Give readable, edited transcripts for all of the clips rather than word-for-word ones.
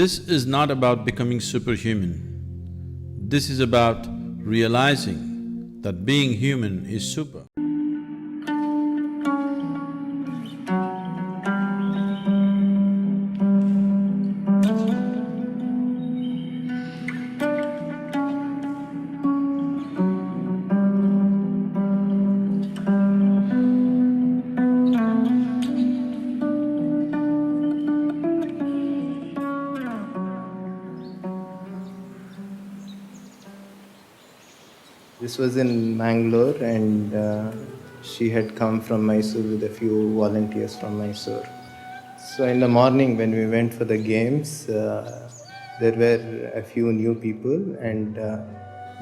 This is not about becoming superhuman. This is about realizing that being human is super. This was in Mangalore, and she had come from Mysore with a few volunteers from Mysore. So in the morning when we went for the games, there were a few new people, and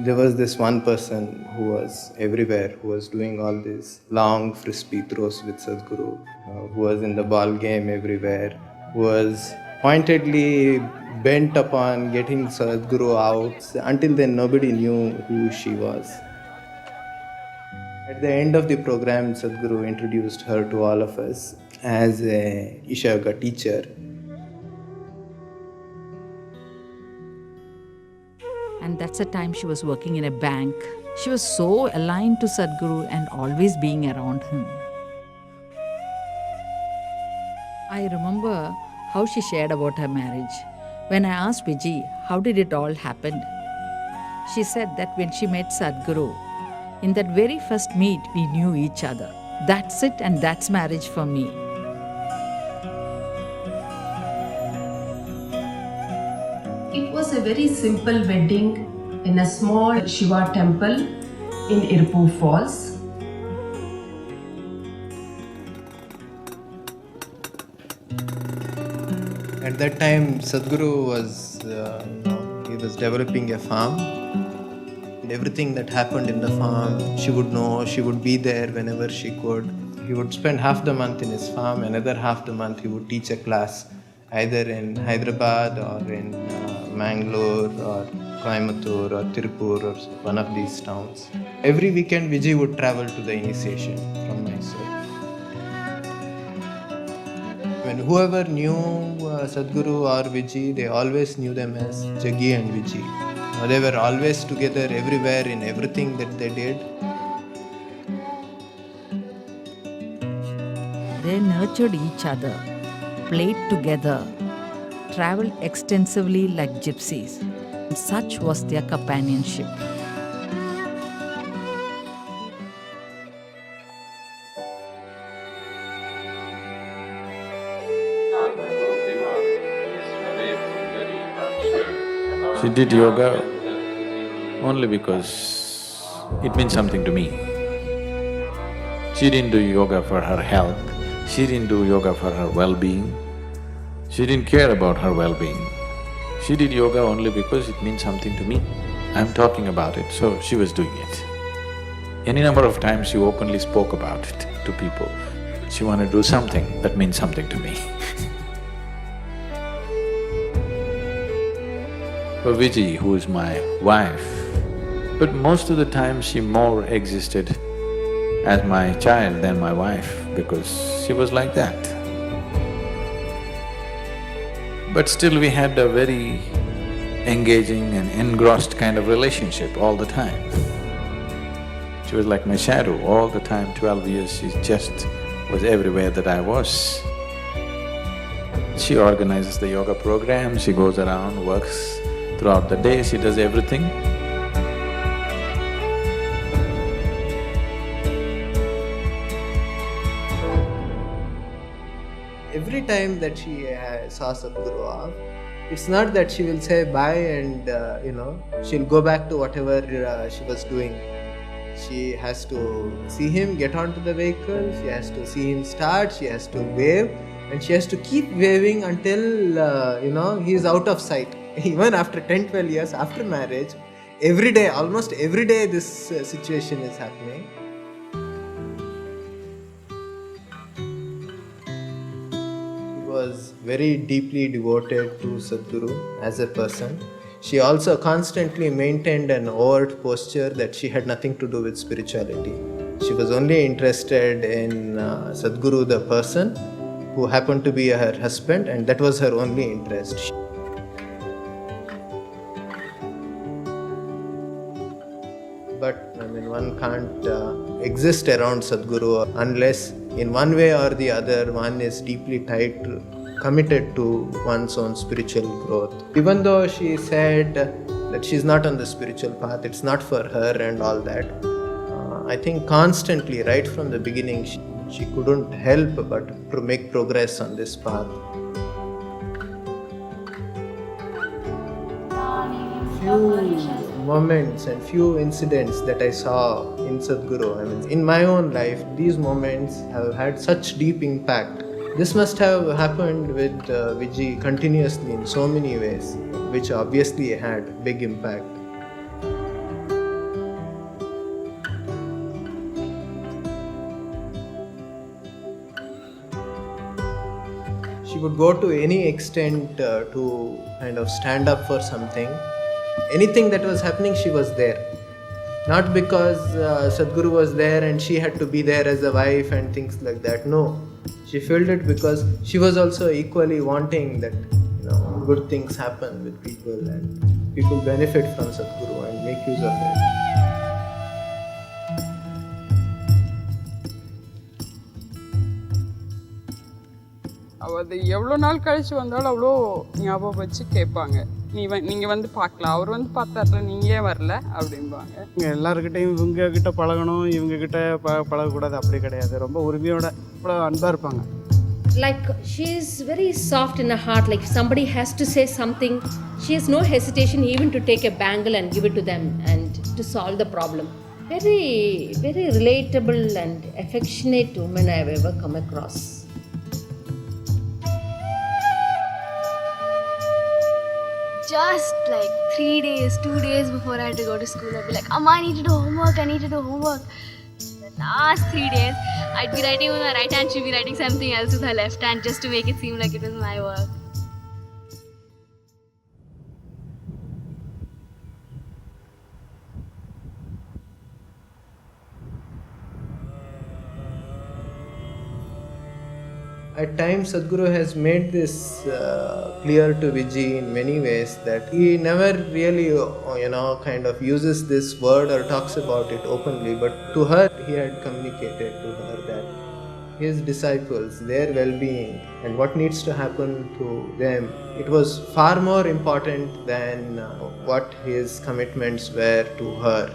there was this one person who was everywhere, who was doing all these long frisbee throws with Sadhguru, who was in the ball game everywhere, who was pointedly bent upon getting Sadhguru out. Until then, nobody knew who she was. At the end of the program, Sadhguru introduced her to all of us as a Isha Yoga teacher. And that's the time she was working in a bank. She was so aligned to Sadhguru and always being around him. I remember how she shared about her marriage. When I asked Viji, how did it all happen? She said that when she met Sadhguru, in that very first meet, we knew each other. That's it, and that's marriage for me. It was a very simple wedding in a small Shiva temple in Irpur Falls. At that time, Sadhguru was, he was developing a farm. And everything that happened in the farm, she would know, she would be there whenever she could. He would spend half the month in his farm, another half the month he would teach a class, either in Hyderabad or in Mangalore or Coimbatore or Tirupur or one of these towns. Every weekend, Vijay would travel to the initiation from Mysore. When whoever knew Sadhguru or Vijay, they always knew them as Jaggi and Vijay. They were always together everywhere in everything that they did. They nurtured each other, played together, traveled extensively like gypsies. Such was their companionship. She did yoga only because it means something to me. She didn't do yoga for her health, she didn't do yoga for her well-being, she didn't care about her well-being. She did yoga only because it means something to me. I'm talking about it, so she was doing it. Any number of times she openly spoke about it to people. She wanted to do something that means something to me. For Viji, who is my wife, but most of the time she more existed as my child than my wife because she was like that. But still we had a very engaging and engrossed kind of relationship all the time. She was like my shadow all the time, 12 years, she just was everywhere that I was. She organizes the yoga program, she goes around, works throughout the day, she does everything. Every time that she saw Sadhguru off, it's not that she will say bye and she'll go back to whatever she was doing. She has to see him get onto the vehicle, she has to see him start, she has to wave, and she has to keep waving until he's out of sight. Even after 10-12 years after marriage, every day, almost every day this situation is happening. She was very deeply devoted to Sadhguru as a person. She also constantly maintained an overt posture that she had nothing to do with spirituality. She was only interested in Sadhguru the person, who happened to be her husband, and that was her only interest. but I mean, one can't exist around Sadhguru unless, in one way or the other, one is deeply committed to one's own spiritual growth. Even though she said that she's not on the spiritual path, it's not for her and all that, I think constantly, right from the beginning, she couldn't help but to make progress on this path. Few moments and few incidents that I saw in Sadhguru, I mean, in my own life, these moments have had such deep impact. This must have happened with Vijay continuously in so many ways, which obviously had big impact. She would go to any extent to kind of stand up for something. Anything that was happening, she was there. Not because Sadhguru was there and she had to be there as a wife and things like that. No, she felt it because she was also equally wanting that good things happen with people and people benefit from Sadhguru and make use of it. அது எவ்வளோ நாள் கழிச்சு வந்தாலும் அவ்வளோ ஞாபகம் வச்சு கேட்பாங்க. நீங்கள் வந்து பார்க்கலாம், அவர் வந்து பார்த்தார்ல, நீங்கள் ஏன் வரல அப்படிம்பாங்க. இங்கே எல்லாருக்கிட்டையும் இவங்கக்கிட்ட பழகணும், இவங்கக்கிட்ட பழகக்கூடாது அப்படி கிடையாது. ரொம்ப உரிமையோட அவ்வளோ அன்பாக இருப்பாங்க. Like she is very soft in her heart. Like if somebody has to say something, she has no hesitation even to take a bangle and give it to them and to solve the problem. Very, very relatable and affectionate woman I have ever come across. Just like 3 days, 2 days before I had to go to school, I'd be like, Amma, I need to do homework, I need to do homework. The last 3 days, I'd be writing with my right hand, she'd be writing something else with her left hand just to make it seem like it was my work. At times, Sadhguru has made this clear to Vijay in many ways that he never really, kind of uses this word or talks about it openly, but to her, he had communicated to her that his disciples, their well-being and what needs to happen to them, it was far more important than what his commitments were to her.